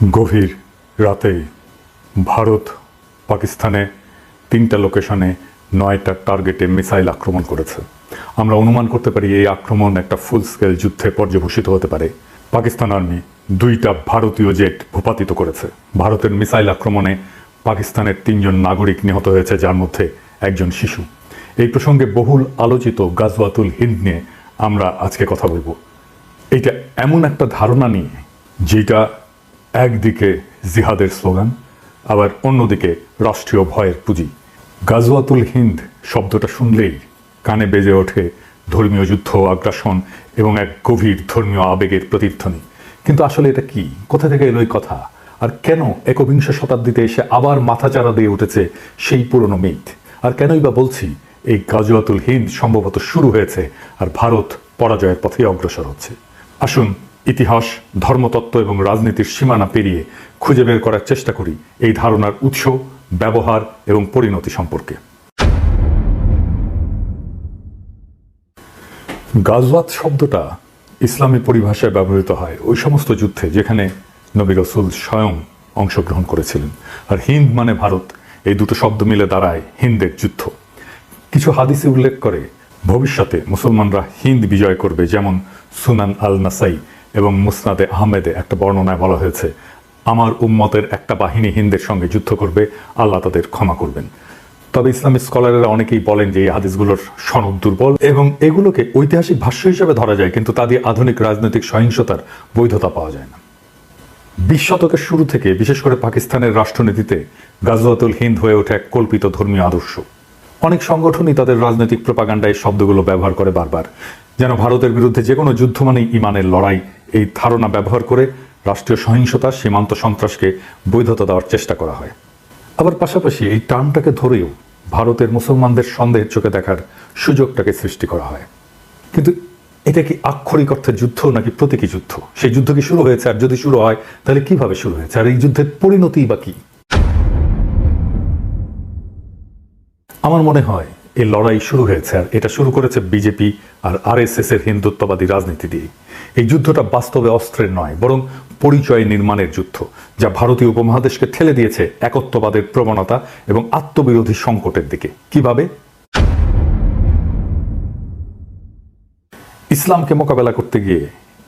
গভীর রাতে ভারত পাকিস্তানে 3টা লোকেশনে 9টা টার্গেটে মিসাইল আক্রমণ করেছে। আমরা অনুমান করতে পারি এই আক্রমণ একটা ফুল স্কেল যুদ্ধে পর্যবসিত হতে পারে। পাকিস্তান আর্মি 2টা ভারতীয় জেট ভূপাতিত করেছে। ভারতের মিসাইল আক্রমণে পাকিস্তানের 3জন নাগরিক নিহত হয়েছে, যার মধ্যে একজন শিশু। এই প্রসঙ্গে বহুল আলোচিত গাজওয়াতুল হিন্দ নিয়ে আমরা আজকে কথা বলবো। এইটা এমন একটা ধারণা নিয়ে যেটা একদিকে জিহাদের স্লোগান, আবার অন্যদিকে রাষ্ট্রীয় ভয়ের পুঁজি। গাজওয়াতুল হিন্দ শব্দটা শুনলেই কানে বেজে ওঠে ধর্মীয় যুদ্ধ, আগ্রাসন এবং এক গভীর ধর্মীয় আবেগের প্রতিধ্বনি। কিন্তু আসলে এটা কি? কোথা থেকে এলো এই কথা? আর কেন একবিংশ শতাব্দীতে এসে আবার মাথাচাড়া দিয়ে উঠেছে সেই পুরনো মিথ? আর কেনই বা বলছি এই গাজওয়াতুল হিন্দ সম্ভবত শুরু হয়েছে আর ভারত পরাজয়ের পথে অগ্রসর হচ্ছে? আসুন ইতিহাস, ধর্মতত্ত্ব এবং রাজনীতির সীমানা পেরিয়ে খুঁজে বের করার চেষ্টা করি এই ধারণার উৎস, ব্যবহার এবং পরিণতি সম্পর্কে। গাজওয়াত শব্দটা ইসলামী পরিভাষায় ব্যবহৃত হয় ওই সমস্ত যুদ্ধে যেখানে নবী রাসূল স্বয়ং অংশগ্রহণ করেছিলেন। আর হিন্দ মানে ভারত, এই দুটো শব্দ মিলে দাঁড়ায় হিন্দের যুদ্ধ। কিছু হাদিসে উল্লেখ করে ভবিষ্যতে মুসলমানরা হিন্দ বিজয় করবে, যেমন সুনান আল নাসাই এবং মুসনাদে আহমেদে একটা বর্ণনায় বলা হয়েছে, আমার উম্মতের একটা বাহিনী হিন্দের সঙ্গে যুদ্ধ করবে, আল্লাহ তাদের ক্ষমা করবেন। তবে ইসলামিক স্কলারেরা অনেকেই বলেন যে এই হাদিসগুলোর সনদ দুর্বল এবং এগুলোকে ঐতিহাসিক ভাষ্য হিসেবে ধরা যায়, কিন্তু তা দিয়ে আধুনিক রাজনৈতিক সহিংসতার বৈধতা পাওয়া যায় না। 20 শতকের শুরু থেকে বিশেষ করে পাকিস্তানের রাষ্ট্রনীতিতে গাজওয়াতুল হিন্দ হয়ে ওঠে এক কল্পিত ধর্মীয় আদর্শ। অনেক সংগঠনই তাদের রাজনৈতিক প্রপাগান্ডায় এই শব্দগুলো ব্যবহার করে বারবার, যেন ভারতের বিরুদ্ধে যে কোনো যুদ্ধ মানেই ইমানের লড়াই। এই ধারণা ব্যবহার করে রাষ্ট্রীয় সহিংসতা, সীমান্ত সন্ত্রাসকে বৈধতা দেওয়ার চেষ্টা করা হয়। আবার পাশাপাশি এই টার্মটাকে ধরেও ভারতের মুসলমানদের সন্দেহের চোখে দেখার সুযোগটাকে সৃষ্টি করা হয়। কিন্তু এটা কি আক্ষরিক অর্থে যুদ্ধ নাকি প্রতীকী যুদ্ধ? সেই যুদ্ধ কি শুরু হয়েছে? আর যদি শুরু হয় তাহলে কিভাবে শুরু হয়েছে? আর এই যুদ্ধের পরিণতি বা কি? আমার মনে হয় এই লড়াই শুরু হয়েছে, আর এটা শুরু করেছে বিজেপি আর আরএসএস এর হিন্দুত্ববাদী রাজনীতি দিয়ে। এই যুদ্ধটা বাস্তবে অস্ত্রের নয়, বরং পরিচয় নির্মাণের যুদ্ধ, যা ভারতীয় উপমহাদেশকে ঠেলে দিয়েছে একত্ববাদের প্রবণতা এবং আত্মবিরোধী সংকটের দিকে। কিভাবে? ইসলামকে মোকাবেলা করতে গিয়ে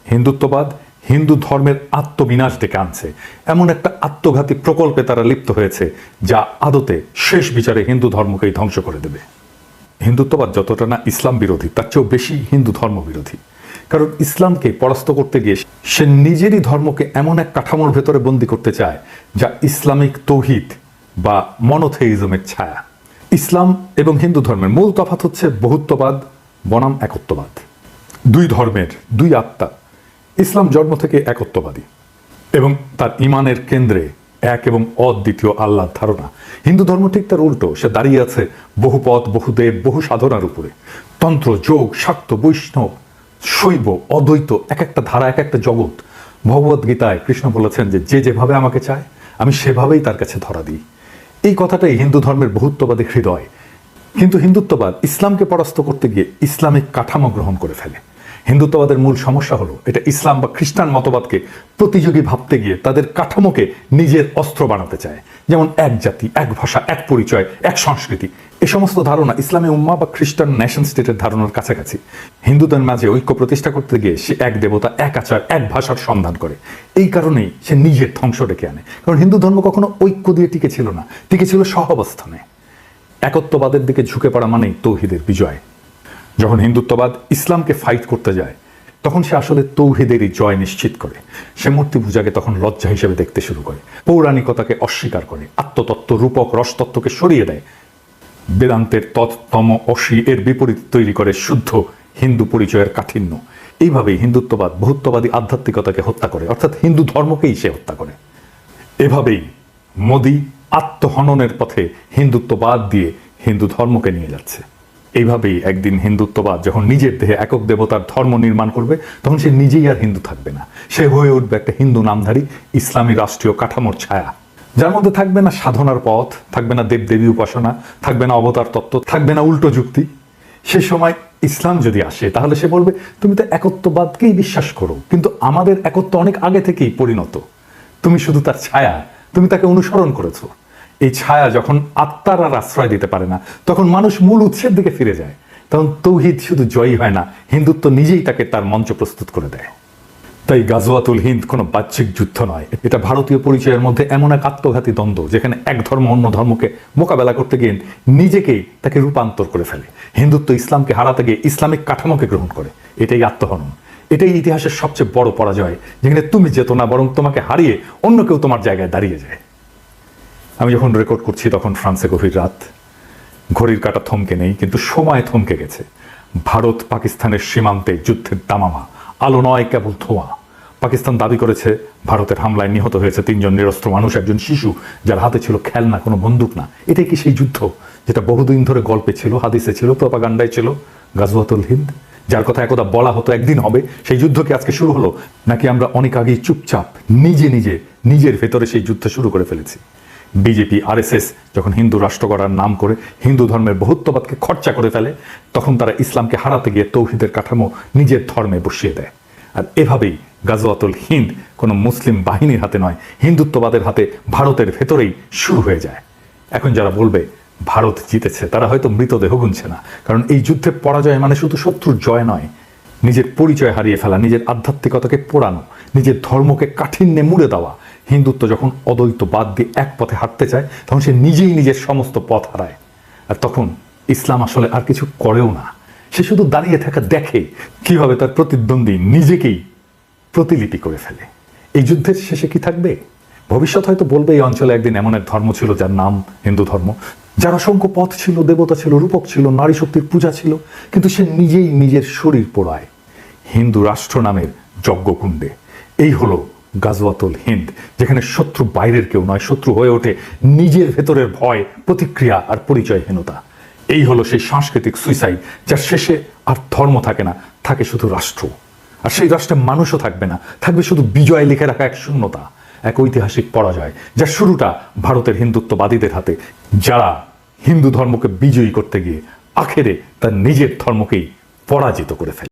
হিন্দুত্ববাদ হিন্দু ধর্মের আত্মবিনাশ ডেকে আনছে। এমন একটা আত্মঘাতী প্রকল্পে তারা লিপ্ত হয়েছে যা আদতে শেষ বিচারে হিন্দু ধর্মকেই ধ্বংস করে দেবে। হিন্দুত্ববাদ যতটা না ইসলাম বিরোধী, তার চেয়েও বেশি হিন্দু ধর্ম বিরোধী। কারণ ইসলামকে পরাস্ত করতে গিয়ে সে নিজেরই ধর্মকে এমন এক কাঠামোর ভেতরে বন্দী করতে চায় যা ইসলামিক তৌহিদ বা মনোথেইজমের ছায়া। ইসলাম এবং হিন্দু ধর্মের মূল তফাৎ হচ্ছে বহুত্ববাদ বনাম একত্ববাদ। দুই ধর্মের দুই আত্মা। ইসলাম জন্ম থেকে একত্ববাদী এবং তার ইমানের কেন্দ্রে এক এবং অদ্বিতীয় আল্লাহর ধারণা। হিন্দু ধর্ম ঠিক তার উল্টো, সে দাঁড়িয়ে আছে বহুপদ, বহুদেব, বহু সাধনার উপরে। তন্ত্র, যোগ, শাক্ত, বৈষ্ণব, শৈব, অদ্বৈত, এক একটা ধারা, এক একটা জগৎ। ভগবদ গীতায় কৃষ্ণ বলেছেন যে যে যেভাবে আমাকে চায় আমি সেভাবেই তার কাছে ধরা দিই। এই কথাটাই হিন্দু ধর্মের বহুত্ববাদী হৃদয়। কিন্তু হিন্দুত্ববাদ ইসলামকে পরাস্ত করতে গিয়ে ইসলামিক কাঠামো গ্রহণ করে ফেলে। হিন্দুত্ববাদের মূল সমস্যা হলো এটা ইসলাম বা খ্রিস্টান মতবাদকে প্রতিযোগী ভাবতে গিয়ে তাদের কাঠামোকে নিজের অস্ত্র বানাতে চায়। যেমন এক জাতি, এক ভাষা, এক পরিচয়, এক সংস্কৃতি। এই সমস্ত ধারণা ইসলামী উম্মাহ বা খ্রিস্টান নেশন স্টেটের ধারণার কাছাকাছি। হিন্দুদের মাঝে ঐক্য প্রতিষ্ঠা করতে গিয়ে সে এক দেবতা, এক আচার, এক ভাষার সন্ধান করে। এই কারণেই সে নিজের ধ্বংস ডেকে আনে। কারণ হিন্দু ধর্ম কখনো ঐক্য দিয়ে টিকে ছিল না, টিকে ছিল সহাবস্থানে। একত্ববাদের দিকে ঝুঁকে পড়া মানেই তৌহিদের বিজয়। যখন হিন্দুত্ববাদ ইসলামকে ফাইট করতে যায় তখন সে আসলে তৌহিদেরই জয় নিশ্চিত করে। সে মূর্তি পূজাকে তখন লজ্জা হিসেবে দেখতে শুরু করে, পৌরাণিকতাকে অস্বীকার করে, আত্মতত্ত্ব, রূপক, রসতত্ত্বকে সরিয়ে দেয়। বেদান্তের তম অসি এর বিপরীত তৈরি করে শুদ্ধ হিন্দু পরিচয়ের কাঠিন্য। এইভাবেই হিন্দুত্ববাদ বহুত্ববাদী আধ্যাত্মিকতাকে হত্যা করে, অর্থাৎ হিন্দু ধর্মকেই সে হত্যা করে। এভাবেই মোদি আত্মহননের পথে হিন্দুত্ববাদ দিয়ে হিন্দু ধর্মকে নিয়ে যাচ্ছে। এইভাবেই একদিন হিন্দুত্ববাদ যখন নিজের দেহে একক দেবতার ধর্ম নির্মাণ করবে তখন সে নিজেই আর হিন্দু থাকবে না, সে হয়ে উঠবে একটা হিন্দু নামধারী ইসলামী রাষ্ট্রীয় কাঠামোর ছায়া, যার মধ্যে থাকবে না সাধনার পথ, থাকবে না দেবদেবী উপাসনা, থাকবে না অবতার তত্ত্ব, থাকবে না উল্টো যুক্তি। সে সময় ইসলাম যদি আসে তাহলে সে বলবে তুমি তো একত্ববাদকেই বিশ্বাস করো, কিন্তু আমাদের একত্ব অনেক আগে থেকেই পরিণত। তুমি শুধু তার ছায়া, তুমি তাকে অনুসরণ করেছো। এই ছায়া যখন আত্মার আর আশ্রয় দিতে পারে না, তখন মানুষ মূল উৎসের দিকে ফিরে যায়। তখন তৌহিদ শুধু জয়ী হয় না, হিন্দুত্ব নিজেই তাকে তার মঞ্চ প্রস্তুত করে দেয়। তাই গাজওয়াতুল হিন্দ কোনো বাহ্যিক যুদ্ধ নয়, এটা ভারতীয় পরিচয়ের মধ্যে এমন এক আত্মঘাতী দ্বন্দ্ব যেখানে এক ধর্ম অন্য ধর্মকে মোকাবেলা করতে গিয়ে নিজেকেই তাকে রূপান্তর করে ফেলে। হিন্দুত্ব ইসলামকে হারাতে গিয়ে ইসলামিক কাঠামোকে গ্রহণ করে। এটাই আত্মহনন, এটাই ইতিহাসের সবচেয়ে বড় পরাজয়, যেখানে তুমি যেত না বরং তোমাকে হারিয়ে অন্য কেউ তোমার জায়গায় দাঁড়িয়ে যায়। আমি যখন রেকর্ড করছি তখন ফ্রান্সে গভীর রাত, ঘড়ির কাঁটা থমকে নেই, কিন্তু সময় থমকে গেছে। ভারত পাকিস্তানের সীমান্তে যুদ্ধের দামামা, আলো নয় কেবল ধোঁয়া। পাকিস্তান দাবি করেছে ভারতের হামলায় নিহত হয়েছে 3 জন নিরস্ত্র মানুষ, একজন শিশু যার হাতে ছিল খেলনা, কোনো বন্দুক না। এটাই কি সেই যুদ্ধ যেটা বহুদিন ধরে গল্পে ছিল, হাদিসে ছিল, প্রপাগান্ডায় ছিল? গাজওয়াতুল হিন্দ, যার কথা একদা বলা হতো একদিন হবে, সেই যুদ্ধ কি আজকে শুরু হলো? নাকি আমরা অনেক আগেই চুপচাপ নিজের ভেতরে সেই যুদ্ধ শুরু করে ফেলেছি? বিজেপি আরএসএস যখন হিন্দু রাষ্ট্র গড়ার নাম করে হিন্দু ধর্মের বহুত্ববাদকে খরচা করে ফেলে, তখন তারা ইসলামকে হারাতে গিয়ে তৌহিদের কাঠামো নিজের ধর্মে বসিয়ে দেয়। আর এভাবেই গাজওয়াতুল হিন্দ কোনো মুসলিম বাহিনীর হাতে নয়, হিন্দুত্ববাদের হাতে ভারতের ভেতরেই শুরু হয়ে যায়। এখন যারা বলবে ভারত জিতেছে, তারা হয়তো মৃতদেহ গুনছে না, কারণ এই যুদ্ধে পরাজয় মানে শুধু শত্রুর জয় নয়, নিজের পরিচয় হারিয়ে ফেলা, নিজের আধ্যাত্মিকতাকে পোড়ানো, নিজের ধর্মকে কাঠিন্যে মুড়ে দেওয়া। হিন্দুত্ব যখন অদ্বৈতবাদ দিয়ে এক পথে হাঁটতে চায়, তখন সে নিজেই নিজের সমস্ত পথ হারায়। আর তখন ইসলাম আসলে আর কিছু করেও না, সে শুধু দাঁড়িয়ে থাকা দেখে কিভাবে তার প্রতিদ্বন্দ্বী নিজেকেই প্রতিলিপি করে ফেলে। এই যুদ্ধের শেষে কি থাকবে? ভবিষ্যৎ হয়তো বলবে এই অঞ্চলে একদিন এমন এক ধর্ম ছিল যার নাম হিন্দু ধর্ম, যার অসংখ্য পথ ছিল, দেবতা ছিল, রূপক ছিল, নারী শক্তির পূজা ছিল, কিন্তু সে নিজেই নিজের শরীর পোড়ায় হিন্দু রাষ্ট্র নামের যজ্ঞকুণ্ডে। এই হলো গাজওয়াতুল হিন্দ, যেখানে শত্রু বাইরের কেউ নয়, শত্রু হয়ে ওঠে নিজের ভেতরের ভয়, প্রতিক্রিয়া আর পরিচয়হীনতা। এই হলো সেই সাংস্কৃতিক সুইসাইড, যার শেষে আর ধর্ম থাকে না, থাকে শুধু রাষ্ট্র। আর সেই রাষ্ট্রে মানুষও থাকবে না, থাকবে শুধু বিজয় লিখে রাখা এক শূন্যতা, এক ঐতিহাসিক পরাজয়, যার শুরুটা ভারতের হিন্দুত্ববাদীদের হাতে, যারা হিন্দু ধর্মকে বিজয়ী করতে গিয়ে আখেরে তার নিজের ধর্মকেই পরাজিত করে ফেলে।